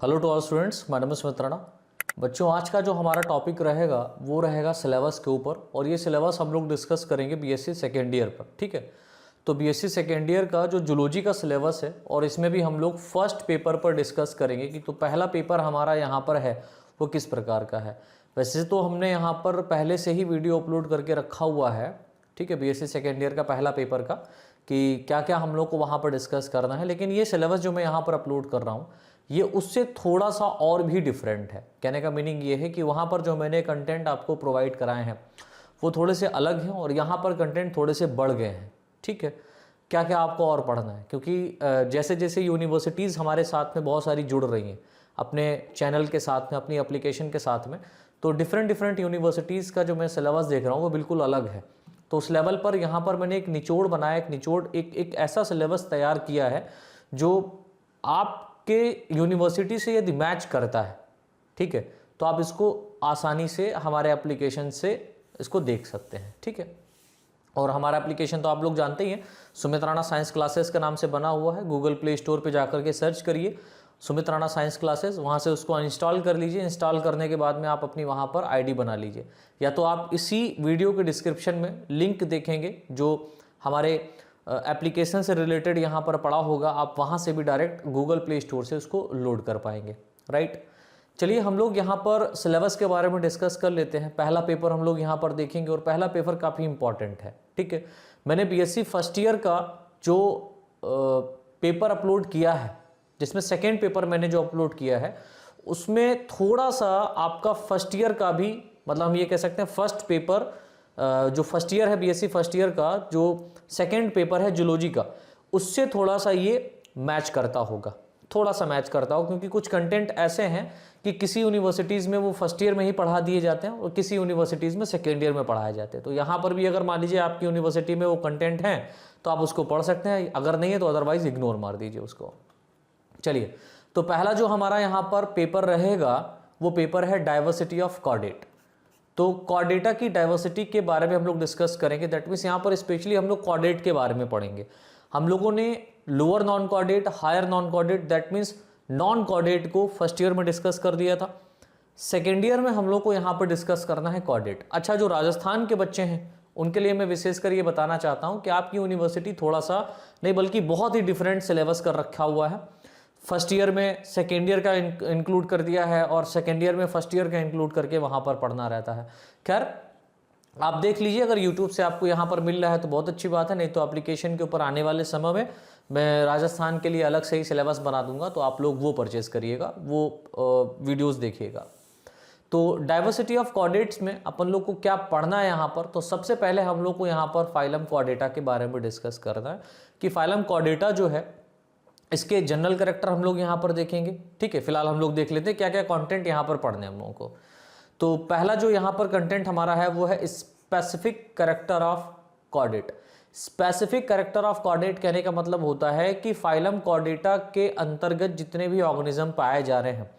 Hello to all students, my name is Sumit Rana. बच्चों, आज का जो हमारा टॉपिक रहेगा वो रहेगा सिलेबस के ऊपर, और ये सिलेबस हम लोग डिस्कस करेंगे बीएससी सेकेंड ईयर पर। ठीक है, तो बीएससी सेकेंड ईयर का जो जूलॉजी का सिलेबस है, और इसमें भी हम लोग फर्स्ट पेपर पर डिस्कस करेंगे कि तो पहला पेपर हमारा यहाँ पर है वो किस प्रकार का है। वैसे तो हमने यहाँ पर पहले से ही वीडियो अपलोड करके रखा हुआ है, ठीक है, बीएससी सेकेंड ईयर का पहला पेपर का, कि क्या क्या हम लोग को वहाँ पर डिस्कस करना है। लेकिन ये सिलेबस जो मैं यहाँ पर अपलोड कर रहा हूँ ये उससे थोड़ा सा और भी डिफरेंट है। कहने का मीनिंग ये है कि वहाँ पर जो मैंने कंटेंट आपको प्रोवाइड कराए हैं वो थोड़े से अलग हैं, और यहाँ पर कंटेंट थोड़े से बढ़ गए हैं। ठीक है, क्या क्या आपको और पढ़ना है, क्योंकि जैसे जैसे यूनिवर्सिटीज़ हमारे साथ में बहुत सारी जुड़ रही हैं अपने चैनल के साथ में, अपनी एप्लीकेशन के साथ में, तो डिफरेंट यूनिवर्सिटीज़ का जो मैं सिलेबस देख रहा हूँ वो बिल्कुल अलग है। तो उस लेवल पर यहाँ पर मैंने एक निचोड़ बनाया, एक ऐसा सिलेबस तैयार किया है जो आपके यूनिवर्सिटी से यदि मैच करता है, ठीक है, तो आप इसको आसानी से हमारे एप्लीकेशन से इसको देख सकते हैं। ठीक है, और हमारा एप्लीकेशन तो आप लोग जानते ही हैं, सुमित राणा साइंस क्लासेस के नाम से बना हुआ है। गूगल प्ले स्टोर पे जाकर के सर्च करिए सुमित राणा साइंस क्लासेस, वहाँ से उसको इंस्टॉल कर लीजिए। इंस्टॉल करने के बाद में आप अपनी वहाँ पर आईडी बना लीजिए, या तो आप इसी वीडियो के डिस्क्रिप्शन में लिंक देखेंगे जो हमारे एप्लीकेशन से रिलेटेड यहाँ पर पड़ा होगा, आप वहाँ से भी डायरेक्ट गूगल प्ले स्टोर से उसको लोड कर पाएंगे। राइट, चलिए हम लोग यहाँ पर सिलेबस के बारे में डिस्कस कर लेते हैं। पहला पेपर हम लोग यहाँ पर देखेंगे, और पहला पेपर काफ़ी इंपॉर्टेंट है। ठीक है, मैंने बीएससी फर्स्ट ईयर का जो पेपर अपलोड किया है, जिसमें सेकेंड पेपर मैंने जो अपलोड किया है, उसमें थोड़ा सा आपका फर्स्ट ईयर का भी, मतलब हम ये कह सकते हैं फर्स्ट पेपर जो फर्स्ट ईयर है बीएससी फर्स्ट ईयर का, जो सेकेंड पेपर है जूलॉजी का, उससे थोड़ा सा ये मैच करता होगा, थोड़ा सा मैच करता हो, क्योंकि कुछ कंटेंट ऐसे हैं कि किसी यूनिवर्सिटीज़ में वो फर्स्ट ईयर में ही पढ़ा दिए जाते हैं और किसी यूनिवर्सिटीज़ में सेकेंड ईयर में पढ़ाए जाते हैं। तो यहाँ पर भी अगर मान लीजिए आपकी यूनिवर्सिटी में वो कंटेंट हैं तो आप उसको पढ़ सकते हैं, अगर नहीं है तो अदरवाइज इग्नोर मार दीजिए उसको। चलिए, तो पहला जो हमारा यहाँ पर पेपर रहेगा वो पेपर है डाइवर्सिटी ऑफ कॉर्डेट। तो कॉर्डेटा की डाइवर्सिटी के बारे में हम लोग डिस्कस करेंगे। दैट मीन्स यहाँ पर स्पेशली हम लोग कॉर्डेट के बारे में पढ़ेंगे। हम लोगों ने lower non chordate, higher non chordate, that means non chordate को फर्स्ट ईयर में डिस्कस कर दिया था। सेकेंड ईयर में हम लोग को यहाँ पर डिस्कस करना है कॉर्डेट। अच्छा, जो राजस्थान के बच्चे हैं उनके लिए मैं विशेषकर ये बताना चाहता हूँ कि आपकी यूनिवर्सिटी थोड़ा सा नहीं बल्कि बहुत ही डिफरेंट सिलेबस कर रखा हुआ है। फर्स्ट ईयर में सेकेंड ईयर का इंक्लूड कर दिया है, और सेकेंड ईयर में फर्स्ट ईयर का इंक्लूड करके वहाँ पर पढ़ना रहता है। खैर, आप देख लीजिए, अगर यूट्यूब से आपको यहाँ पर मिल रहा है तो बहुत अच्छी बात है, नहीं तो एप्लीकेशन के ऊपर आने वाले समय में मैं राजस्थान के लिए अलग से ही सिलेबस बना दूंगा, तो आप लोग वो परचेज करिएगा, वो वीडियोस देखिएगा। तो डाइवर्सिटी ऑफ कॉर्डेट्स में अपन लोग को क्या पढ़ना है यहाँ पर, तो सबसे पहले हम लोग को यहाँ पर फाइलम कॉर्डेटा के बारे में डिस्कस करना है कि फाइलम कॉर्डेटा जो है इसके जनरल कैरेक्टर हम लोग यहाँ पर देखेंगे। ठीक है, फिलहाल हम लोग देख लेते हैं क्या क्या कंटेंट यहाँ पर पढ़ने हम लोगों को। तो पहला जो यहाँ पर कंटेंट हमारा है वो है specific character of chordate. Specific character of chordate कहने का मतलब होता है कि फाइलम कॉर्डेटा के अंतर्गत जितने भी ऑर्गेनिज्म पाए जा रहे हैं,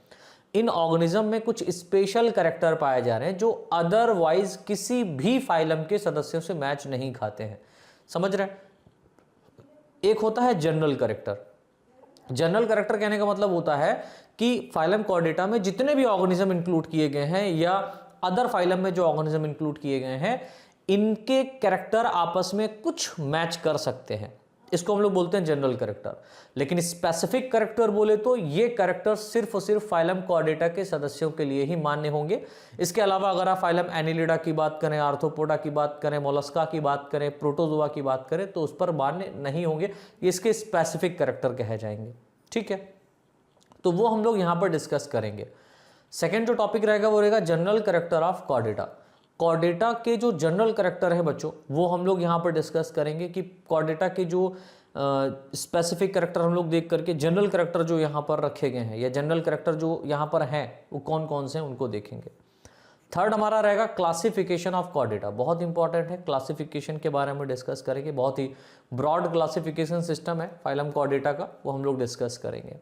इन ऑर्गेनिज्म में कुछ स्पेशल कैरेक्टर पाए जा रहे हैं जो अदरवाइज किसी भी फाइलम के सदस्यों से मैच नहीं खाते हैं। समझ रहे हैं? एक होता है जनरल कैरेक्टर। जनरल कैरेक्टर कहने का मतलब होता है कि फाइलम कॉर्डेटा में जितने भी ऑर्गेनिज्म इंक्लूड किए गए हैं, या अदर फाइलम में जो ऑर्गेनिज्म इंक्लूड किए गए हैं, इनके कैरेक्टर आपस में कुछ मैच कर सकते हैं। इसको हम लोग बोलते हैं जनरल कैरेक्टर। लेकिन स्पेसिफिक कैरेक्टर बोले तो ये कैरेक्टर सिर्फ और सिर्फ फाइलम कॉर्डेटा के सदस्यों के लिए ही मान्य होंगे। इसके अलावा अगर आप फाइलम एनिलिडा की बात करें, आर्थ्रोपोडा की बात करें, मोलस्का की बात करें, प्रोटोजोआ की बात करें, तो उस पर मान्य नहीं होंगे। ये इसके स्पेसिफिक कैरेक्टर कहे जाएंगे। ठीक है, तो वो हम लोग यहाँ पर डिस्कस करेंगे। सेकेंड जो टॉपिक रहेगा वो रहेगा general character of Chordata. Chordata के जो जनरल कैरेक्टर है बच्चों, वो हम लोग यहाँ पर डिस्कस करेंगे कि कॉर्डेटा के जो स्पेसिफिक कैरेक्टर हम लोग देख करके जनरल कैरेक्टर जो यहाँ पर रखे गए हैं, या जनरल कैरेक्टर जो यहाँ पर हैं वो कौन कौन से हैं उनको देखेंगे। थर्ड हमारा रहेगा क्लासिफिकेशन ऑफ कॉर्डेटा। बहुत इंपॉर्टेंट है, क्लासिफिकेशन के बारे में डिस्कस करेंगे। बहुत ही ब्रॉड क्लासिफिकेशन सिस्टम है फाइलम कॉर्डेटा का, वो हम लोग डिस्कस करेंगे।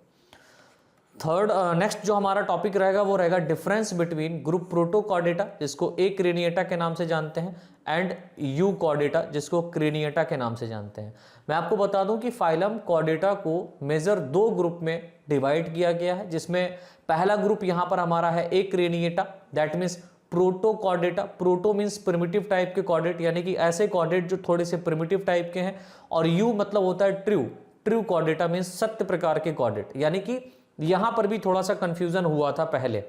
थर्ड नेक्स्ट जो हमारा टॉपिक रहेगा वो रहेगा डिफरेंस बिटवीन ग्रुप प्रोटोकॉर्डेटा जिसको ए क्रेनिएटा के नाम से जानते हैं एंड यू कॉर्डेटा जिसको क्रेनिएटा के नाम से जानते हैं। मैं आपको बता दूं कि फाइलम कॉर्डेटा को मेजर 2 ग्रुप में डिवाइड किया गया है, जिसमें पहला ग्रुप यहां पर हमारा है acraniata, that means protochordata. Proto means primitive type के कॉर्डेट, यानी कि ऐसे कॉर्डेट जो थोड़े से प्रिमिटिव टाइप के हैं, और यू मतलब होता है ट्रू। ट्रू कॉर्डेटा मीन्स सत्य प्रकार के कॉर्डेट, यानी कि यहां पर भी थोड़ा सा कंफ्यूजन हुआ था पहले,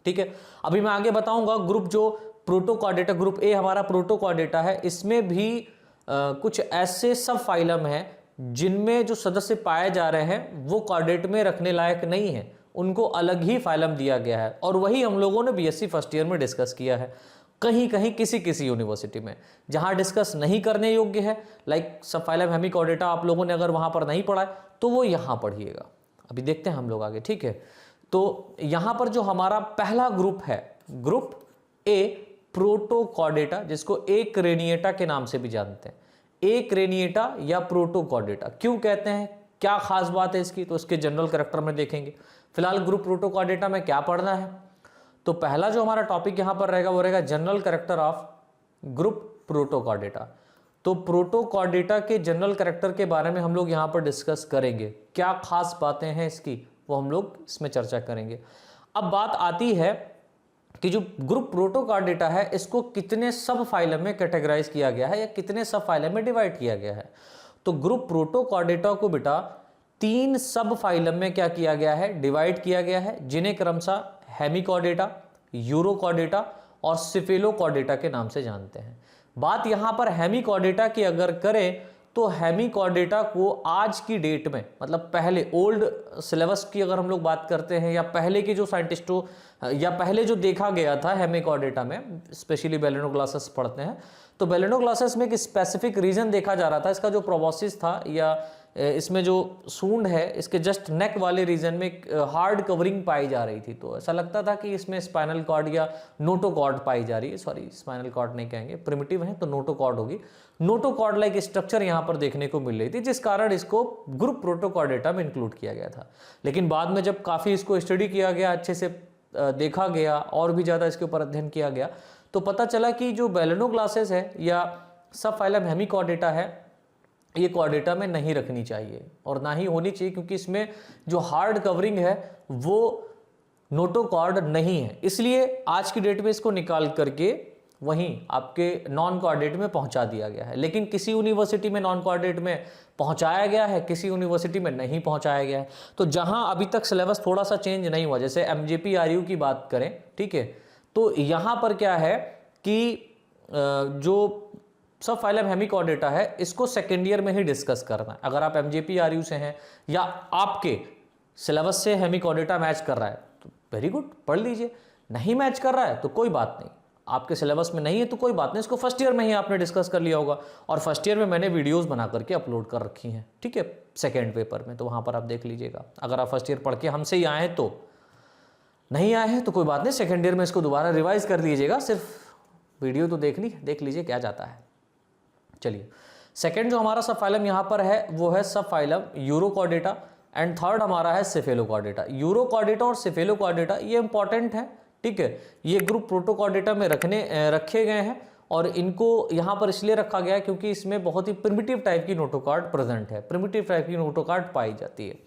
ठीक है। अभी मैं आगे बताऊंगा ग्रुप जो प्रोटोकॉर्डेटा, ग्रुप ए हमारा प्रोटोकॉर्डेटा है, इसमें भी कुछ ऐसे सब फाइलम हैं जिनमें जो सदस्य पाए जा रहे हैं वो कॉर्डेट में रखने लायक नहीं है, उनको अलग ही फाइलम दिया गया है। और वही हम लोगों ने बीएससी फर्स्ट ईयर में डिस्कस किया है। कहीं कहीं किसी किसी यूनिवर्सिटी में जहां डिस्कस नहीं करने योग्य है, लाइक सब फाइलम हेमिकॉर्डेटा, आप लोगों ने अगर वहां पर नहीं पढ़ा है तो वो यहां पढ़िएगा। अभी देखते हैं हम लोग आगे, ठीक है। तो यहां पर जो हमारा पहला ग्रुप है, ग्रुप ए प्रोटोकॉर्डेटा, जिसको ए क्रेनिएटा के नाम से भी जानते हैं। ए क्रेनिएटा या प्रोटोकॉर्डेटा क्यों कहते हैं, क्या खास बात है इसकी, तो इसके जनरल कैरेक्टर में देखेंगे। फिलहाल ग्रुप प्रोटोकॉर्डेटा में क्या पढ़ना है, तो पहला जो हमारा टॉपिक यहां पर रहेगा वो रहेगा general character of group Protochordata. तो प्रोटोकॉर्डेटा के जनरल कैरेक्टर के बारे में हम लोग यहां पर डिस्कस करेंगे, क्या खास बातें हैं इसकी वो हम लोग इसमें चर्चा करेंगे। अब बात आती है कि जो ग्रुप प्रोटोकॉर्डेटा है इसको कितने सब फाइलम में कैटेगराइज किया गया है या कितने सब फाइलम में डिवाइड किया गया है। तो ग्रुप प्रोटोकॉर्डेटा को बेटा 3 सब फाइलम में क्या किया गया है, डिवाइड किया गया है, जिन्हें क्रमशः हेमिकॉर्डेटा, यूरोकॉर्डेटा और सिफेलोकॉर्डेटा के नाम से जानते हैं। बात यहां पर हेमिकॉर्डेटा की अगर करें तो हेमिकॉर्डेटा को आज की डेट में, मतलब पहले ओल्ड सिलेबस की अगर हम लोग बात करते हैं या पहले के जो साइंटिस्टों या पहले जो देखा गया था हेमिकॉर्डेटा में, स्पेशली बेलेनोग्लासेस पढ़ते हैं, तो बेलेनोग्लासेस में एक स्पेसिफिक रीजन देखा जा रहा था। इसका जो प्रोबोसिस था या इसमें जो सूंड है इसके जस्ट नेक वाले रीजन में हार्ड कवरिंग पाई जा रही थी, तो ऐसा लगता था कि इसमें स्पाइनल कॉर्ड या नोटोकॉर्ड पाई जा रही है। सॉरी, स्पाइनल कॉर्ड नहीं कहेंगे, प्रिमिटिव है तो नोटोकॉर्ड होगी। नोटोकॉर्ड लाइक स्ट्रक्चर यहाँ पर देखने को मिल रही थी, जिस कारण इसको ग्रुप प्रोटोकॉर्डेटा में इंक्लूड किया गया था। लेकिन बाद में जब काफ़ी इसको स्टडी किया गया, अच्छे से देखा गया और भी ज़्यादा इसके ऊपर अध्ययन किया गया, तो पता चला कि जो बेलेनोग्लासेस है या सब फाइलम हेमिकॉर्डेटा है ये कॉर्डेटा में नहीं रखनी चाहिए और ना ही होनी चाहिए, क्योंकि इसमें जो हार्ड कवरिंग है वो नोटोकॉर्ड नहीं है। इसलिए आज की डेट में इसको निकाल करके वहीं आपके नॉन कॉर्डेट में पहुंचा दिया गया है। लेकिन किसी यूनिवर्सिटी में नॉन कॉर्डेट में पहुंचाया गया है, किसी यूनिवर्सिटी में नहीं पहुंचाया गया है। तो जहां अभी तक सिलेबस थोड़ा सा चेंज नहीं हुआ, जैसे MJPRU की बात करें, ठीक है, तो यहां पर क्या है कि जो सब फाइलम हेमिकॉर्डेटा है इसको सेकेंड ईयर में ही डिस्कस करना है। अगर आप MJPRU से हैं या आपके सिलेबस से हेमिकॉर्डेटा मैच कर रहा है तो वेरी गुड, पढ़ लीजिए। नहीं मैच कर रहा है तो कोई बात नहीं, आपके सिलेबस में नहीं है तो कोई बात नहीं, इसको फर्स्ट ईयर में ही आपने डिस्कस कर लिया होगा। और फर्स्ट ईयर में मैंने वीडियोस बना करके अपलोड कर रखी हैं, ठीक है, सेकेंड पेपर में, तो वहाँ पर आप देख लीजिएगा। अगर आप फर्स्ट ईयर पढ़ के हमसे ही आए हैं तो, नहीं आए हैं तो कोई बात नहीं, सेकेंड ईयर में इसको दोबारा रिवाइज कर लीजिएगा। सिर्फ वीडियो तो देख लीजिए क्या जाता है। चलिए, सेकेंड जो हमारा सब फाइलम यहाँ पर है वो है सब फाइलम यूरोकॉर्डेटा एंड थर्ड हमारा है सिफेलोकॉर्डेटा। यूरोकॉर्डेटा और सिफेलोकॉर्डेटा ये इंपॉर्टेंट है, ठीक है, ये ग्रुप प्रोटोकॉर्डेटा में रखे गए हैं और इनको यहाँ पर इसलिए रखा गया है क्योंकि इसमें बहुत ही प्रिमिटिव टाइप की नोटोकॉर्ड प्रेजेंट है, प्रिमिटिव टाइप की नोटोकॉर्ड पाई जाती है।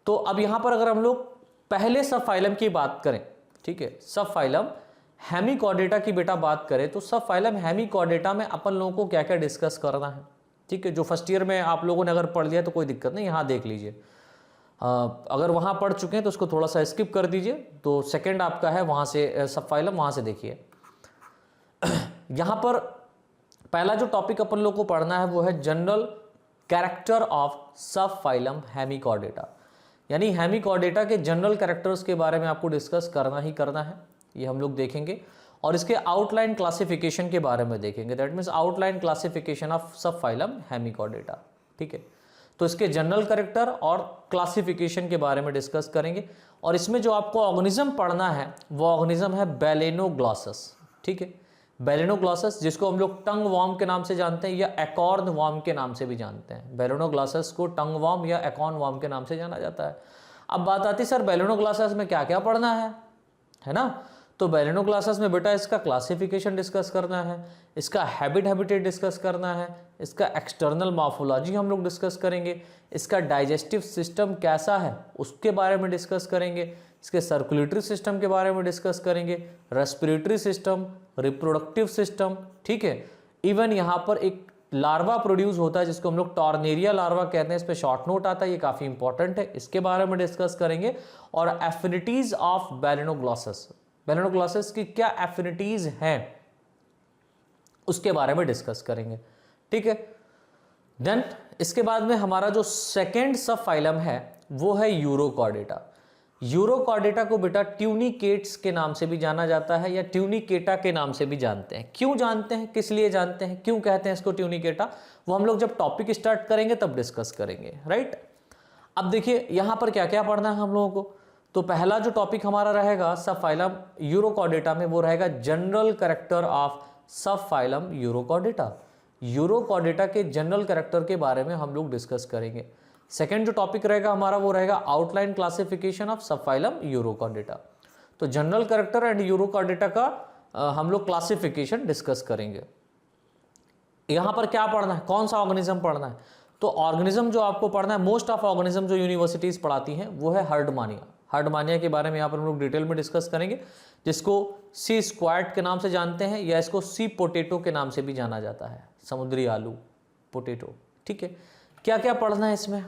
तो अब यहाँ पर अगर हम लोग पहले सब फाइलम की बात करें, ठीक है, सब फाइलम हेमिकॉर्डेटा की बेटा बात करें तो सब फाइलम हेमिकॉर्डेटा में अपन लोगों को क्या क्या डिस्कस करना है, ठीक है। जो फर्स्ट ईयर में आप लोगों ने अगर पढ़ लिया तो कोई दिक्कत नहीं, यहाँ देख लीजिए। अगर वहाँ पढ़ चुके हैं तो उसको थोड़ा सा स्किप कर दीजिए। तो सेकंड आपका है वहाँ से सब फाइलम, वहाँ से देखिए। यहाँ पर पहला जो टॉपिक अपन लोग को पढ़ना है वो है जनरल कैरेक्टर ऑफ सब फाइलम हेमिकॉर्डेटा, यानी हेमिकॉर्डेटा के जनरल कैरेक्टर्स के बारे में आपको डिस्कस करना ही करना है, ये हम लोग देखेंगे। और इसके आउटलाइन क्लासिफिकेशन के बारे में देखेंगे, that means outline classification of सब फाइलम हेमिकॉर्डेटा, ठीक है। तो इसके जनरल कैरेक्टर और क्लासिफिकेशन के बारे में डिस्कस करेंगे। और इसमें जो आपको ऑर्गेनिज्म पढ़ना है वो ऑर्गेनिज्म है बेलेनोग्लासस, ठीक है, बेलेनोग्लासस, जिसको हम लोग टंग वॉर्म के नाम से जानते हैं या एकॉर्न वॉर्म के नाम से भी जानते हैं। बेलेनोग्लासस को टंग वॉर्म या एकॉर्न वॉर्म के नाम से जाना जाता है। अब बात आती है सर बैलेनोक्लासेस में क्या क्या पढ़ना है ना। तो बैलेनोक्लासेस में बेटा इसका क्लासिफिकेशन डिस्कस करना है, इसका हैबिटेट डिस्कस करना है, इसका एक्सटर्नल मॉर्फोलॉजी हम लोग डिस्कस करेंगे, इसका डाइजेस्टिव सिस्टम कैसा है उसके बारे में डिस्कस करेंगे, इसके सर्कुलेटरी सिस्टम के बारे में डिस्कस करेंगे, रेस्पिरेटरी सिस्टम, रिप्रोडक्टिव सिस्टम, ठीक है। इवन यहाँ पर एक लार्वा प्रोड्यूस होता है जिसको हम लोग टॉर्नेरिया लार्वा कहते हैं, इस पे शॉर्ट नोट आता है, ये काफ़ी इंपॉर्टेंट है, इसके बारे में डिस्कस करेंगे। और एफिनिटीज ऑफ बैलेनोग्लॉसस, बैलेनोग्लॉसस की क्या एफिनिटीज हैं उसके बारे में डिस्कस करेंगे, ठीक है। देन इसके बाद में हमारा जो सेकेंड सब फाइलम है वो है यूरोकॉर्डेटा। यूरोकॉर्डेटा को बेटा ट्यूनिकेट्स के नाम से भी जाना जाता है या ट्यूनिकेटा के नाम से भी जानते हैं। क्यों जानते हैं, किस लिए जानते हैं, क्यों कहते हैं इसको ट्यूनिकेटा, वो हम लोग जब टॉपिक स्टार्ट करेंगे तब डिस्कस करेंगे, राइट। अब देखिए यहाँ पर क्या क्या पढ़ना है हम लोगों को। तो पहला जो टॉपिक हमारा रहेगा सब फाइलम यूरोकॉर्डेटा में वो रहेगा जनरल कैरेक्टर ऑफ सब फाइलम यूरोकॉर्डेटा। यूरोकॉर्डेटा के जनरल कैरेक्टर के बारे में हम लोग डिस्कस करेंगे। सेकेंड जो टॉपिक रहेगा हमारा वो रहेगा आउटलाइन क्लासिफिकेशन ऑफ सब फाइलम यूरोकॉर्डेटा। तो जनरल कैरेक्टर एंड यूरोकॉर्डेटा का हम लोग क्लासिफिकेशन डिस्कस करेंगे। यहां पर क्या पढ़ना है, कौन सा ऑर्गेनिज्म पढ़ना है, तो ऑर्गेनिज्म जो आपको पढ़ना है, मोस्ट ऑफ ऑर्गेनिज्म जो यूनिवर्सिटीज पढ़ाती हैं वो है हर्डमानिया। हर्डमानिया के बारे में यहाँ पर हम लोग डिटेल में डिस्कस करेंगे, जिसको सी स्क्वाड के नाम से जानते हैं या इसको सी पोटैटो के नाम से भी जाना जाता है, समुद्री आलू, पोटैटो, ठीक है। क्या क्या पढ़ना है इसमें,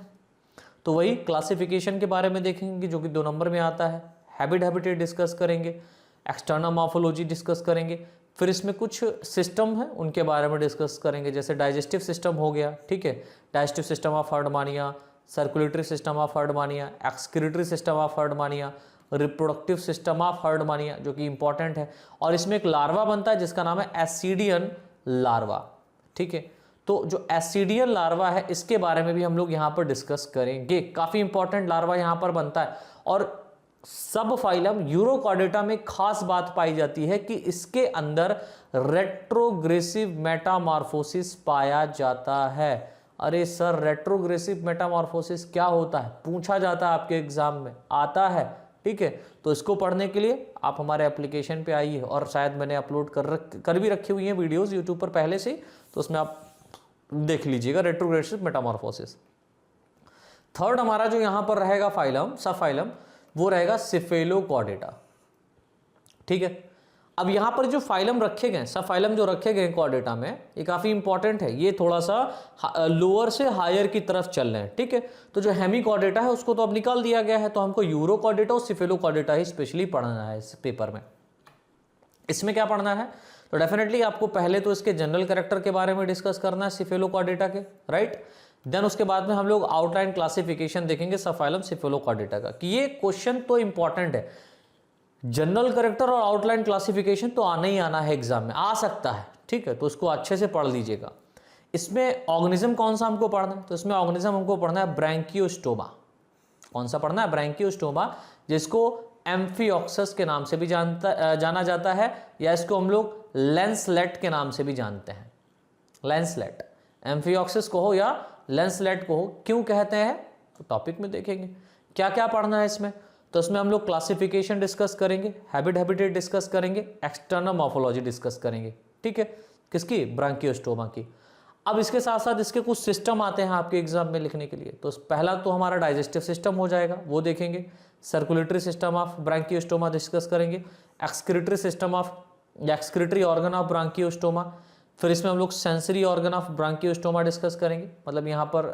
तो वही क्लासिफिकेशन के बारे में देखेंगे जो कि 2 नंबर में आता है, हैबिटेट डिस्कस करेंगे, एक्सटर्नल मॉर्फोलॉजी डिस्कस करेंगे, फिर इसमें कुछ सिस्टम है उनके बारे में डिस्कस करेंगे, जैसे डाइजेस्टिव सिस्टम हो गया, ठीक है, digestive system of Herdmania, circulatory system of Herdmania, excretory system of Herdmania, reproductive system of Herdmania जो कि इंपॉर्टेंट है। और इसमें एक लार्वा बनता है जिसका नाम है एसिडियन लार्वा, ठीक है। तो जो एसिडियन लार्वा है इसके बारे में भी हम लोग यहाँ पर डिस्कस करेंगे, काफ़ी इंपॉर्टेंट लार्वा यहाँ पर बनता है। और सब फाइलम यूरोकॉर्डेटा में खास बात पाई जाती है कि इसके अंदर रेट्रोग्रेसिव मेटामॉर्फोसिस पाया जाता है। अरे सर रेट्रोग्रेसिव मेटामॉर्फोसिस क्या होता है, पूछा जाता है आपके एग्जाम में, आता है, ठीक है। तो इसको पढ़ने के लिए आप हमारे एप्लीकेशन पे आइए, और शायद मैंने अपलोड कर भी रखी हुई हैं वीडियोस यूट्यूब पर पहले से, तो उसमें आप देख लीजिएगा रेट्रोग्रेसिव मेटामॉर्फोसिस। थर्ड हमारा जो यहां पर रहेगा फाइलम, सब फाइलम, वो रहेगा सिफेलोकॉर्डेटा, ठीक है। अब यहां पर जो फाइलम रखे गए, सब फाइलम जो रखे गए कॉर्डेटा में, ये काफी इंपॉर्टेंट है, ये थोड़ा सा लोअर से हायर की तरफ चल रहे हैं, ठीक है। तो जो हेमिकॉर्डेटा है उसको तो अब निकाल दिया गया है, तो हमको यूरोकॉर्डेटा और सिफेलोकॉर्डेटा ही स्पेशली पढ़ना है इस पेपर में। इसमें क्या पढ़ना है, तो डेफिनेटली आपको पहले तो इसके जनरल कैरेक्टर के बारे में डिस्कस करना है सिफेलोकॉर्डेटा के, राइट। देन उसके बाद में हम लोग आउटलाइन क्लासिफिकेशन देखेंगे सब फाइलम सिफेलोकॉर्डेटा का, कि ये क्वेश्चन तो इंपॉर्टेंट है, जनरल कैरेक्टर और आउटलाइन क्लासिफिकेशन तो आना ही आना है एग्जाम में, आ सकता है, ठीक है। तो उसको अच्छे से पढ़ लीजिएगा। इसमें ऑर्गेनिज्म कौन सा हमको पढ़ना है, तो इसमें ऑर्गेनिज्म हमको पढ़ना है ब्रैंकियोस्टोमा। कौन सा पढ़ना है, ब्रैंकियोस्टोमा, जिसको एम्फिऑक्सस के नाम से भी जाना जाता है, या इसको हम लोग लेंसलेट के नाम से भी जानते हैं। लेंसलेट, एम्फिऑक्सस को हो या लेंसलेट को हो, क्यों कहते हैं तो टॉपिक में देखेंगे। क्या क्या पढ़ना है इसमें, तो इसमें हम लोग क्लासिफिकेशन डिस्कस करेंगे, हैबिटेट डिस्कस करेंगे, एक्सटर्नल मॉर्फोलॉजी डिस्कस करेंगे, ठीक है, किसकी, ब्रैंकियोस्टोमा की। अब इसके साथ साथ इसके कुछ सिस्टम आते हैं आपके एग्जाम में लिखने के लिए, तो पहला तो हमारा डाइजेस्टिव सिस्टम हो जाएगा, वो देखेंगे, circulatory system of branchiostoma discuss करेंगे, excretory system of excretory organ of branchiostoma, फिर इसमें हम लोग sensory organ of branchiostoma discuss करेंगे, मतलब यहाँ पर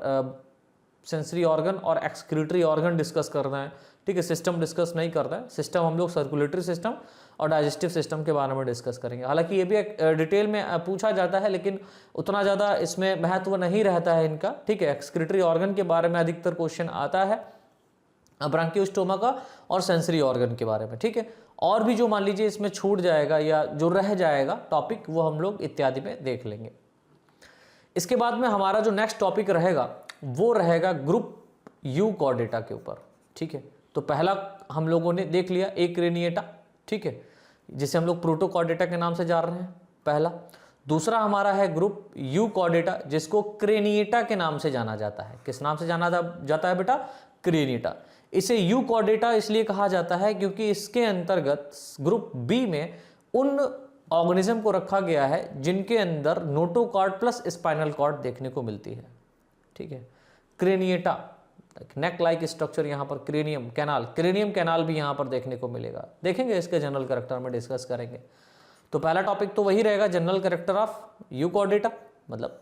सेंसरी ऑर्गन और एक्सक्रीटरी ऑर्गन डिस्कस करना है, ठीक है, सिस्टम डिस्कस नहीं करना है। सिस्टम हम लोग सर्कुलेटरी सिस्टम और डाइजेस्टिव सिस्टम के बारे में डिस्कस करेंगे। हालांकि ये भी डिटेल में पूछा जाता है, लेकिन उतना ज़्यादा इसमें महत्व नहीं रहता है इनका, ठीक है। एक्सक्रीटरी ऑर्गन के बारे में अधिकतर क्वेश्चन आता है, ब्रैंकियोस्टोमा का और सेंसरी ऑर्गन के बारे में, ठीक है। और भी जो मान लीजिए इसमें छूट जाएगा या जो रह जाएगा टॉपिक, वो हम लोग इत्यादि में देख लेंगे। इसके बाद में हमारा जो नेक्स्ट टॉपिक रहेगा वो रहेगा ग्रुप यूकॉर्डेटा के ऊपर, ठीक है। तो पहला हम लोगों ने देख लिया एक्रेनिएटा, ठीक है, जिसे हम लोग प्रोटोकॉर्डेटा के नाम से जान रहे हैं, पहला। दूसरा हमारा है ग्रुप यूकॉर्डेटा, जिसको क्रेनिएटा के नाम से जाना जाता है। किस नाम से जाना जाता है बेटा, क्रेनिएटा। इसे यूकॉर्डेटा इसलिए कहा जाता है क्योंकि इसके अंतर्गत ग्रुप बी में उन ऑर्गेनिज्म को रखा गया है जिनके अंदर नोटोकॉर्ड प्लस स्पाइनल कॉर्ड देखने को मिलती है। ठीक है, क्रेनिएटा, नेक लाइक स्ट्रक्चर, यहाँ पर क्रेनियम कैनाल भी यहाँ पर देखने को मिलेगा। देखेंगे इसके जनरल कैरेक्टर में डिस्कस करेंगे। तो पहला टॉपिक तो वही रहेगा, जनरल कैरेक्टर ऑफ यूकॉर्डेटा, मतलब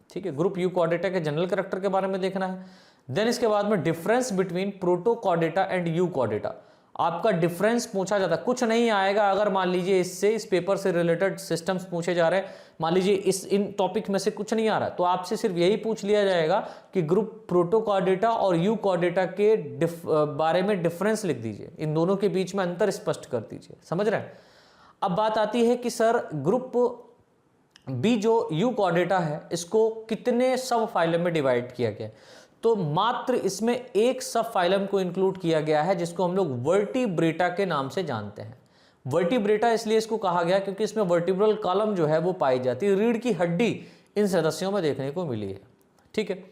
ठीक है, ग्रुप यूकॉर्डेटा के जनरल कैरेक्टर के बारे में देखना है। देन इसके बाद में difference between Protochordata and euchordata, आपका डिफरेंस पूछा जाता है। कुछ नहीं आएगा अगर मान लीजिए इस पेपर से रिलेटेड सिस्टम्स पूछे जा रहे हैं, मान लीजिए इन टॉपिक में से कुछ नहीं आ रहा, तो आपसे सिर्फ यही पूछ लिया जाएगा कि ग्रुप प्रोटोकॉर्डेटा और यूकॉर्डेटा के बारे में डिफरेंस लिख दीजिए, इन दोनों के बीच में अंतर स्पष्ट कर दीजिए। समझ रहे हैं? अब बात आती है कि सर ग्रुप बी जो यूकॉर्डेटा है इसको कितने सब फाइलम में डिवाइड किया गया है? तो मात्र इसमें एक सब फाइलम को इंक्लूड किया गया है जिसको हम लोग वर्टिब्रेटा के नाम से जानते हैं। वर्टिब्रेटा इसलिए इसको कहा गया क्योंकि इसमें वर्टिब्रल कॉलम जो है वो पाई जाती है, रीढ़ की हड्डी इन सदस्यों में देखने को मिली है। ठीक है,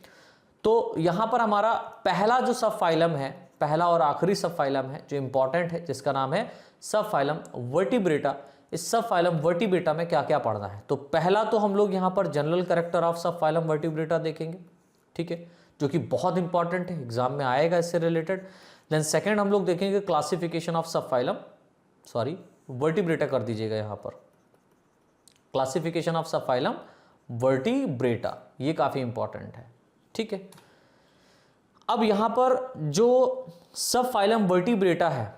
तो यहां पर हमारा पहला जो सब फाइलम है, पहला और आखिरी सब फाइलम है जो इंपॉर्टेंट है, जिसका नाम है सब फाइलम वर्टिब्रेटा। इस सब फाइलम वर्टिब्रेटा में क्या क्या पढ़ना है? तो पहला तो हम लोग यहां पर जनरल कैरेक्टर ऑफ सब फाइलम वर्टिब्रेटा देखेंगे, ठीक है, जो कि बहुत इंपॉर्टेंट है, एग्जाम में आएगा इससे रिलेटेड। देन सेकंड हम लोग देखेंगे क्लासिफिकेशन ऑफ सब फाइलम, सॉरी वर्टिब्रेटा कर दीजिएगा यहां पर, क्लासिफिकेशन ऑफ सब फाइलम वर्टिब्रेटा, ये काफी इंपॉर्टेंट है। ठीक है, अब यहां पर जो सब फाइलम वर्टिब्रेटा है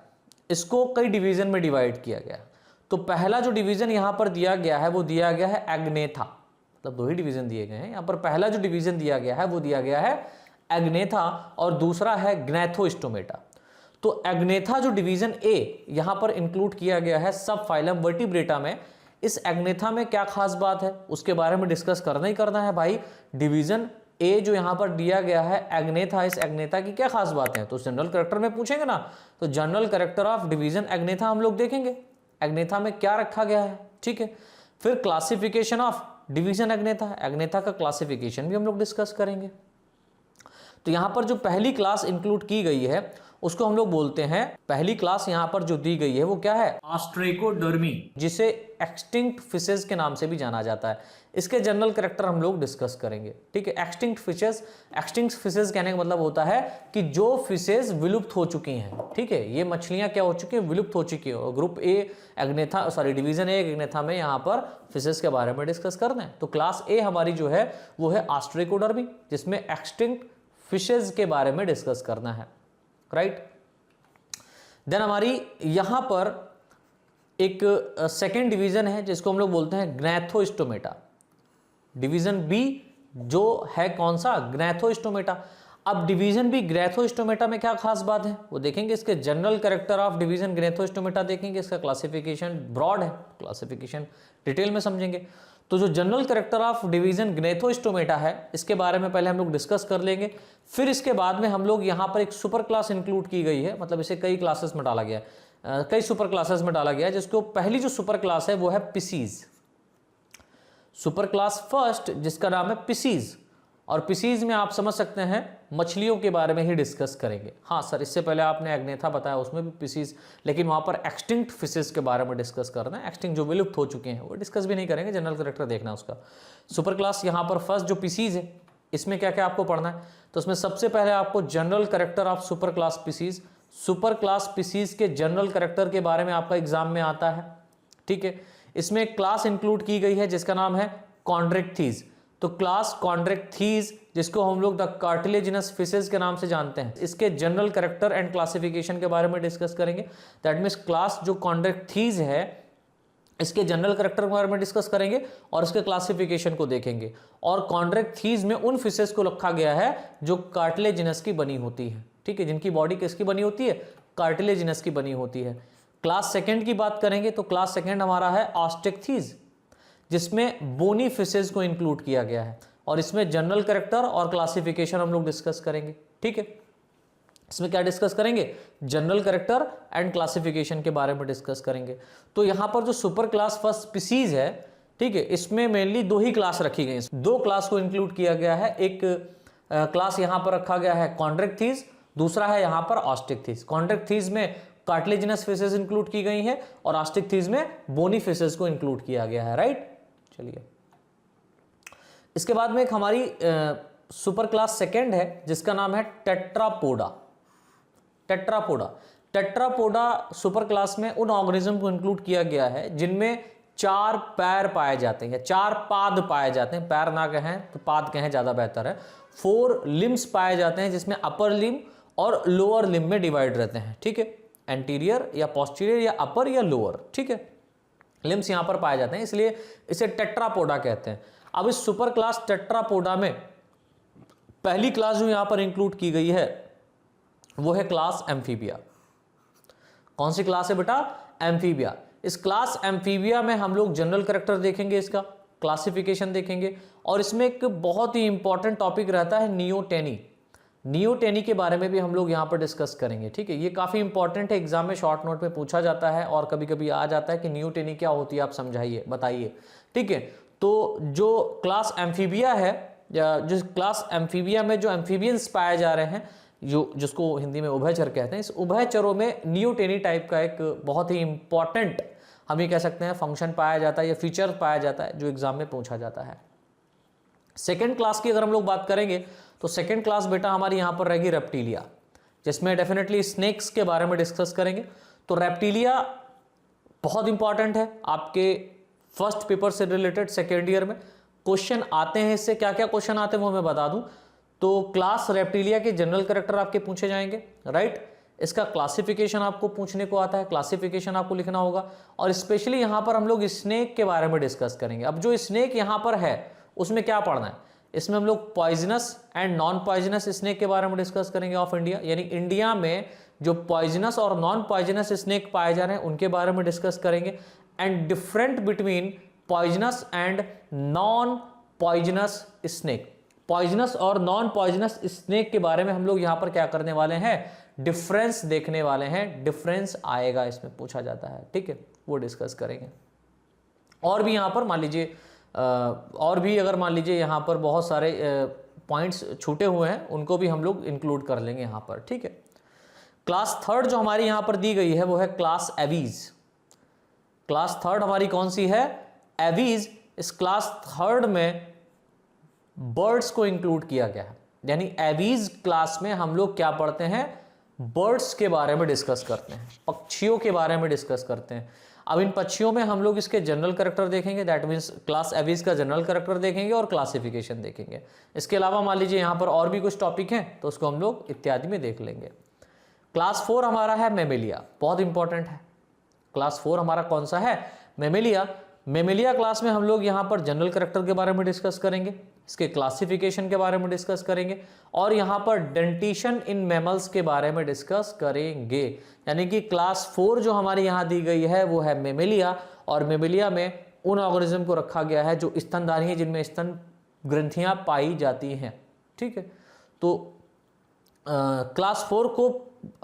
इसको कई डिवीजन में डिवाइड किया गया है। तो पहला जो डिवीजन यहां पर दिया गया है वो दिया गया है एग्नेथा, मतलब दो ही डिवीजन दिए गए हैं यहां पर। पहला जो डिवीजन दिया गया है वो दिया गया है एग्नेथा और दूसरा है ग्नैथोस्टोमेटा। तो एग्नेथा जो डिवीजन ए यहां पर इंक्लूड किया गया है सब फाइलम वर्टिब्रेटा में, इस एग्नेथा में क्या खास बात है उसके बारे में डिस्कस करना ही करना है भाई। डिवीजन ए जो यहां पर दिया गया है एग्नेथा, इस एग्नेथा की क्या खास बात है? तो जनरल कैरेक्टर में पूछेंगे ना, तो general character of division Agnatha हम लोग देखेंगे, एग्नेथा में क्या रखा गया है। ठीक है, फिर classification of division Agnatha, Agnatha का क्लासिफिकेशन भी हम लोग डिस्कस करेंगे। तो यहां पर जो पहली क्लास इंक्लूड की गई है उसको हम लोग बोलते हैं, पहली क्लास यहां पर जो दी गई है वो क्या है? ऑस्ट्रेकोडर्मी, जिसे एक्सटिंक्ट फिशेस के नाम से भी जाना जाता है। इसके जनरल कैरेक्टर हम लोग डिस्कस करेंगे। ठीक है, एक्सटिंक्ट फिशेस कहने का मतलब होता है कि जो फिशेस विलुप्त हो चुकी हैं। ठीक है, ये मछलियां क्या हो चुकी हैं? विलुप्त हो चुकी है। Group A Agnatha, sorry division A Agnatha में यहाँ पर फिशेस के बारे में डिस्कस करना है। तो क्लास ए हमारी जो है वो है ऑस्ट्रेकोडर्मी, जिसमें एक्सटिंक्ट फिशेस के बारे में डिस्कस करना है, राइट। देन हमारी यहां पर एक सेकेंड डिवीजन है जिसको हम लोग बोलते हैं ग्नैथोस्टोमेटा। डिवीजन बी जो है कौन सा? ग्नैथोस्टोमेटा। अब डिवीजन बी ग्नैथोस्टोमेटा में क्या खास बात है वो देखेंगे। इसके general character of division Gnathostomata देखेंगे, इसका क्लासिफिकेशन ब्रॉड है, क्लासिफिकेशन डिटेल में समझेंगे। तो जो general character of division Gnathostomata है इसके बारे में पहले हम लोग डिस्कस कर लेंगे। फिर इसके बाद में हम लोग यहाँ पर एक सुपर क्लास इंक्लूड की गई है, मतलब इसे कई क्लासेस में डाला गया है, कई सुपर क्लासेस में डाला गया है, जिसको पहली जो सुपर क्लास है वो है पिसीज। सुपर क्लास फर्स्ट जिसका नाम है पिसीज, और पिसीज में आप समझ सकते हैं मछलियों के बारे में ही डिस्कस करेंगे। हाँ सर, इससे पहले आपने एग्नेथा बताया उसमें भी पिसीज, लेकिन वहां पर एक्सटिंक्ट फिशेस के बारे में डिस्कस करना है। एक्सटिंक्ट जो विलुप्त हो चुके हैं वो डिस्कस भी नहीं करेंगे, जनरल कैरेक्टर देखना उसका। सुपर क्लास यहाँ पर फर्स्ट जो पिसीज है इसमें क्या क्या आपको पढ़ना है? तो उसमें सबसे पहले आपको general character of super class Pisces, super class Pisces के जनरल कैरेक्टर के बारे में आपका एग्जाम में आता है। ठीक है, इसमें एक क्लास इंक्लूड की गई है जिसका नाम है कॉन्ड्रेक्थीज। तो क्लास कॉन्ड्रेक्थीज जिसको हम लोग द कार्टिलेजिनस फिशेस के नाम से जानते हैं, इसके जनरल कैरेक्टर एंड क्लासिफिकेशन के बारे में डिस्कस करेंगे। दैट मीन्स क्लास जो कॉन्ड्रेक्थीज है इसके जनरल कैरेक्टर के बारे में डिस्कस करेंगे और इसके क्लासिफिकेशन को देखेंगे। और कॉन्ड्रेक्थीज में उन फिशेस को रखा गया है जो कार्टिलेजिनस की बनी होती है। ठीक है, जिनकी बॉडी किसकी बनी होती है? कार्टिलेजिनस की बनी होती है। क्लास सेकेंड की बात करेंगे तो क्लास सेकेंड हमारा है ऑस्टेक्थीज, जिसमें बोनी फिशेस को इंक्लूड किया गया है, और इसमें जनरल कैरेक्टर और क्लासिफिकेशन हम लोग डिस्कस करेंगे। ठीक है, इसमें क्या डिस्कस करेंगे? जनरल कैरेक्टर एंड क्लासिफिकेशन के बारे में डिस्कस करेंगे। तो यहां पर जो सुपर क्लास फर्स्ट स्पीसीज है, ठीक है, इसमें मेनली दो ही क्लास रखी गई, दो क्लास को इंक्लूड किया गया है। एक क्लास यहां पर रखा गया है कॉन्ड्रेक्थीज दूसरा है यहाँ पर ऑस्टिक कॉन्ट्रैक्ट थीज में कार्टिलेजिनस फेसेस इंक्लूड की गई हैं और ऑस्टिक थीज में बोनी फेसेस को इंक्लूड किया गया है, राइट। चलिए, इसके बाद में एक हमारी सुपर क्लास सेकेंड है जिसका नाम है टेट्रापोडा। टेट्रापोडा सुपर क्लास में उन ऑर्गेनिज्म को इंक्लूड किया गया है जिनमें 4 पैर पाए जाते हैं, 4 पाद पाए जाते हैं, पैर ना कहें तो पाद कहें ज्यादा बेहतर है। 4 लिम्स पाए जाते हैं जिसमें अपर लिम और लोअर लिम में डिवाइड रहते हैं, ठीक है, एंटीरियर या पोस्टीरियर या अपर या लोअर, ठीक है, लिम्स यहां पर पाए जाते हैं, इसलिए इसे टेट्रापोडा कहते हैं। अब इस सुपर क्लास टेट्रापोडा में पहली क्लास जो यहां पर इंक्लूड की गई है वो है क्लास एम्फीबिया। कौन सी क्लास है बेटा? एम्फीबिया। इस क्लास एम्फीबिया में हम लोग जनरल कैरेक्टर देखेंगे, इसका क्लासिफिकेशन देखेंगे, और इसमें एक बहुत ही इंपॉर्टेंट टॉपिक रहता है नियोटेनी के बारे में भी हम लोग यहाँ पर डिस्कस करेंगे, ठीक है। ये काफ़ी इंपॉर्टेंट है, एग्जाम में शॉर्ट नोट में पूछा जाता है और कभी कभी आ जाता है कि नियोटेनी क्या होती है, आप समझाइए, बताइए, ठीक है। तो जो क्लास एम्फीबिया है, या जिस क्लास एम्फीबिया में जो एम्फीबियंस पाए जा रहे हैं, जिसको हिंदी में उभयचर कहते हैं, इस उभयचरों में नियोटेनी टाइप का एक बहुत ही इंपॉर्टेंट हम ये कह सकते हैं फंक्शन पाया जाता है या फीचर पाया जाता है जो एग्जाम में पूछा जाता है। सेकेंड क्लास की अगर हम लोग बात करेंगे तो सेकेंड क्लास बेटा हमारी यहां पर रहेगी रेप्टिलिया, जिसमें डेफिनेटली स्नेक्स के बारे में डिस्कस करेंगे। तो रेप्टिलिया बहुत इंपॉर्टेंट है, आपके फर्स्ट पेपर से रिलेटेड सेकेंड ईयर में क्वेश्चन आते हैं। इससे क्या क्या क्वेश्चन आते हैं वो मैं बता दूं। तो क्लास रेप्टिलिया के जनरल कैरेक्टर आपके पूछे जाएंगे, राइट। इसका क्लासिफिकेशन आपको पूछने को आता है, क्लासिफिकेशन आपको लिखना होगा, और स्पेशली यहां पर हम लोग स्नेक के बारे में डिस्कस करेंगे। अब जो स्नेक यहां पर है उसमें क्या पढ़ना है, इसमें हम लोग poisonous and non poisonous snake के बारे में डिस्कस करेंगे ऑफ इंडिया, यानी इंडिया में जो पॉइजनस और नॉन पॉइजनस स्नेक पाए जा रहे हैं उनके बारे में डिस्कस करेंगे, and different between poisonous and non poisonous snake. Poisonous और नॉन पॉइजनस स्नेक के बारे में हम लोग यहां पर क्या करने वाले हैं, डिफरेंस देखने वाले हैं। डिफरेंस आएगा इसमें, पूछा जाता है, ठीक है, वो डिस्कस करेंगे। और भी यहां पर मान लीजिए और भी अगर मान लीजिए यहाँ पर बहुत सारे पॉइंट्स छूटे हुए हैं उनको भी हम लोग इंक्लूड कर लेंगे यहाँ पर, ठीक है। क्लास थर्ड जो हमारी यहाँ पर दी गई है वो है क्लास एवीज। क्लास थर्ड हमारी कौन सी है? एवीज। इस क्लास थर्ड में बर्ड्स को इंक्लूड किया गया है, यानी एवीज क्लास में हम लोग क्या पढ़ते हैं, बर्ड्स के बारे में डिस्कस करते हैं, पक्षियों के बारे में डिस्कस करते हैं। अब इन पक्षियों में हम लोग इसके जनरल कैरेक्टर देखेंगे, दैट मीन्स क्लास एवीज का जनरल कैरेक्टर देखेंगे और क्लासिफिकेशन देखेंगे। इसके अलावा मान लीजिए यहाँ पर और भी कुछ टॉपिक हैं तो उसको हम लोग इत्यादि में देख लेंगे। क्लास 4 हमारा है मेमेलिया, बहुत इंपॉर्टेंट है। क्लास 4 हमारा कौन सा है? मेमेलिया। मेमेलिया क्लास में हम लोग यहाँ पर जनरल कैरेक्टर के बारे में डिस्कस करेंगे, इसके क्लासिफिकेशन के बारे में डिस्कस करेंगे, और यहाँ पर डेंटिशन इन मैमल्स के बारे में डिस्कस करेंगे। यानी कि क्लास 4 जो हमारी यहाँ दी गई है वो है मेमेलिया, और मेमेलिया में उन ऑर्गेनिज्म को रखा गया है जो स्तनधारी हैं, जिनमें स्तन ग्रंथियाँ पाई जाती हैं, ठीक है। तो क्लास 4 को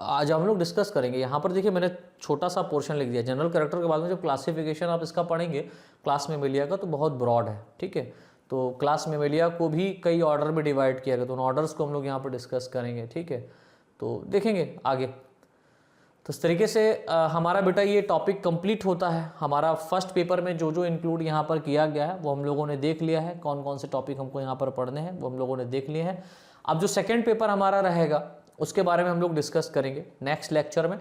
आज हम लोग डिस्कस करेंगे। यहाँ पर देखिए मैंने छोटा सा पोर्शन लिख दिया, जनरल कैरेक्टर के बाद में जब क्लासिफिकेशन आप इसका पढ़ेंगे क्लास मेमेलिया का तो बहुत ब्रॉड है, ठीक है। तो क्लास मेमेलिया को भी कई ऑर्डर में डिवाइड किया गया, तो उन ऑर्डर्स को हम लोग यहाँ पर डिस्कस करेंगे, ठीक है। तो देखेंगे आगे। तो इस तरीके से हमारा बेटा ये टॉपिक कंप्लीट होता है। हमारा फर्स्ट पेपर में जो जो इंक्लूड यहाँ पर किया गया है वो हम लोगों ने देख लिया है, कौन कौन से टॉपिक हमको यहाँ पर पढ़ने हैं वो हम लोगों ने देख लिए हैं। अब जो सेकेंड पेपर हमारा रहेगा उसके बारे में हम लोग डिस्कस करेंगे नेक्स्ट लेक्चर में।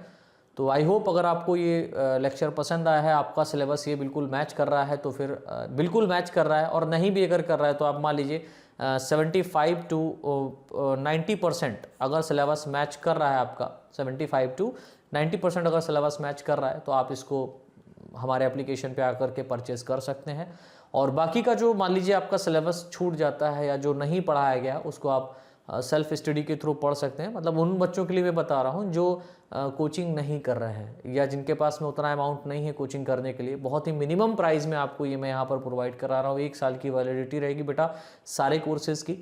तो आई होप अगर आपको ये लेक्चर पसंद आया है, आपका सिलेबस ये बिल्कुल मैच कर रहा है तो फिर बिल्कुल मैच कर रहा है, और नहीं भी अगर कर रहा है तो आप मान लीजिए 75 to 90% अगर सिलेबस मैच कर रहा है आपका, 75 to 90% अगर सिलेबस मैच कर रहा है तो आप इसको हमारे एप्लीकेशन पे आकर के परचेज कर सकते हैं। और बाकी का जो मान लीजिए आपका सिलेबस छूट जाता है या जो नहीं पढ़ाया गया उसको आप सेल्फ स्टडी के थ्रू पढ़ सकते हैं। मतलब उन बच्चों के लिए मैं बता रहा हूँ जो कोचिंग नहीं कर रहे हैं या जिनके पास में उतना अमाउंट नहीं है कोचिंग करने के लिए। बहुत ही मिनिमम प्राइस में आपको ये मैं यहाँ पर प्रोवाइड करा रहा हूँ। 1 साल की वैलिडिटी रहेगी बेटा सारे कोर्सेज़ की,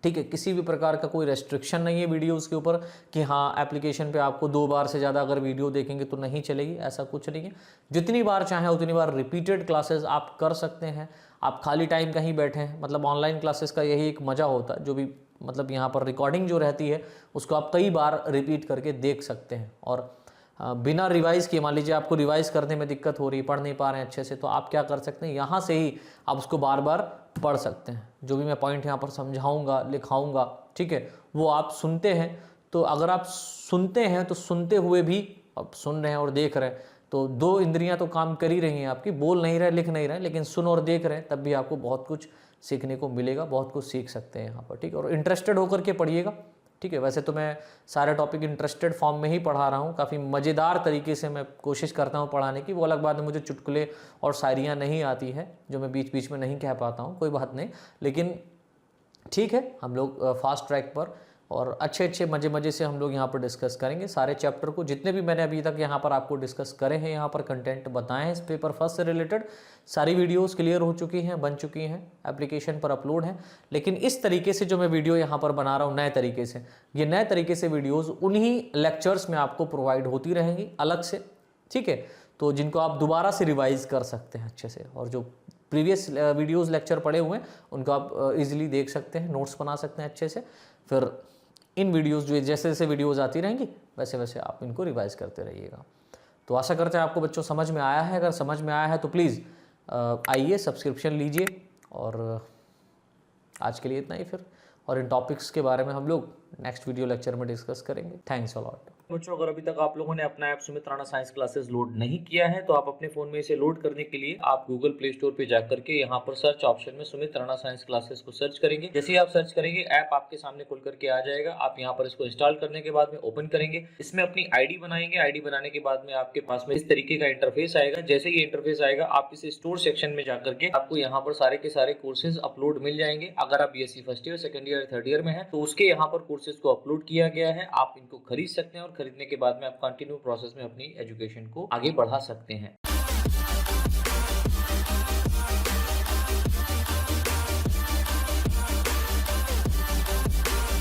ठीक है। किसी भी प्रकार का कोई रेस्ट्रिक्शन नहीं है वीडियोज़ के ऊपर कि हाँ एप्लीकेशन पे आपको 2 बार से ज़्यादा अगर वीडियो देखेंगे तो नहीं चलेगी, ऐसा कुछ नहीं है। जितनी बार चाहें उतनी बार रिपीटेड क्लासेस आप कर सकते हैं। आप खाली टाइम कहीं बैठे हैं, मतलब ऑनलाइन क्लासेस का यही एक मज़ा होता है। जो भी मतलब यहाँ पर रिकॉर्डिंग जो रहती है उसको आप कई बार रिपीट करके देख सकते हैं। और बिना रिवाइज़ किए, मान लीजिए आपको रिवाइज़ करने में दिक्कत हो रही है, पढ़ नहीं पा रहे हैं अच्छे से, तो आप क्या कर सकते हैं, यहाँ से ही आप उसको बार बार पढ़ सकते हैं। जो भी मैं पॉइंट यहाँ पर समझाऊंगा, लिखाऊंगा, ठीक है, वो आप सुनते हैं। तो अगर आप सुनते हैं तो सुनते हुए भी आप सुन रहे हैं और देख रहे हैं, तो दो इंद्रियां तो काम कर ही रही हैं आपकी, बोल नहीं रहे, लिख नहीं रहे, लेकिन सुन और देख रहे हैं, तब भी आपको बहुत कुछ सीखने को मिलेगा, बहुत कुछ सीख सकते हैं यहाँ पर, ठीक है। और इंटरेस्टेड होकर के पढ़िएगा, ठीक है। वैसे तो मैं सारे टॉपिक इंटरेस्टेड फॉर्म में ही पढ़ा रहा हूँ, काफ़ी मज़ेदार तरीके से मैं कोशिश करता हूँ पढ़ाने की। वो अलग बात है मुझे चुटकुले और शायरियाँ नहीं आती है, जो मैं बीच बीच में नहीं कह पाता हूँ, कोई बात नहीं, लेकिन ठीक है, हम लोग फास्ट ट्रैक पर और अच्छे मज़े से हम लोग यहाँ पर डिस्कस करेंगे सारे चैप्टर को, जितने भी मैंने अभी तक यहाँ पर आपको डिस्कस करे हैं, यहाँ पर कंटेंट बताए हैं इस पेपर फर्स्ट से रिलेटेड, सारी वीडियोस क्लियर हो चुकी हैं, बन चुकी हैं, एप्लीकेशन पर अपलोड हैं। लेकिन इस तरीके से जो मैं वीडियो यहाँ पर बना रहा हूँ नए तरीके से, ये नए तरीके से वीडियोज़ उन्हीं लेक्चर्स में आपको प्रोवाइड होती रहेंगी अलग से, ठीक है। तो जिनको आप दोबारा से रिवाइज़ कर सकते हैं अच्छे से, और जो प्रीवियस वीडियोज़ लेक्चर पढ़े हुए हैं उनको आप इजीली देख सकते हैं, नोट्स बना सकते हैं अच्छे से। फिर इन वीडियोज़ जो जैसे जैसे वीडियोज़ आती रहेंगी वैसे वैसे आप इनको रिवाइज़ करते रहिएगा। तो आशा करते हैं आपको बच्चों समझ में आया है। अगर समझ में आया है तो प्लीज़ आइए, सब्सक्रिप्शन लीजिए। और आज के लिए इतना ही फिर, और इन टॉपिक्स के बारे में हम लोग नेक्स्ट वीडियो लेक्चर में डिस्कस करेंगे। Thanks a lot. बच्चों, अगर अभी तक आप लोगों ने अपना app Sumit Rana science classes load नहीं किया है तो आप अपने फ़ोन में इसे लोड करने के लिए आप गूगल प्ले स्टोर पे जाकर के यहाँ पर सर्च ऑप्शन में सुमित राणा साइंस क्लासेस को सर्च करेंगे। जैसे ही आप सर्च करेंगे ऐप आपके सामने खुल करके आ जाएगा। आप यहाँ पर इसको इंस्टॉल करने के बाद में ओपन करेंगे, इसमें अपनी आईडी बनाएंगे। आईडी बनाने के बाद में आपके पास में इस तरीके का इंटरफेस आएगा। जैसे ही इंटरफेस आएगा आप इस स्टोर सेक्शन में जाकर के आपको यहाँ पर सारे के सारे कोर्सेज अपलोड मिल जाएंगे। अगर आप BSc first year, second year, third year में है तो उसके यहाँ पर कोर्सेज को अपलोड किया गया है। आप इनको खरीद सकते हैं और खरीदने के बाद में कंटिन्यू प्रोसेस में अपनी एजुकेशन को आगे बढ़ा सकते हैं।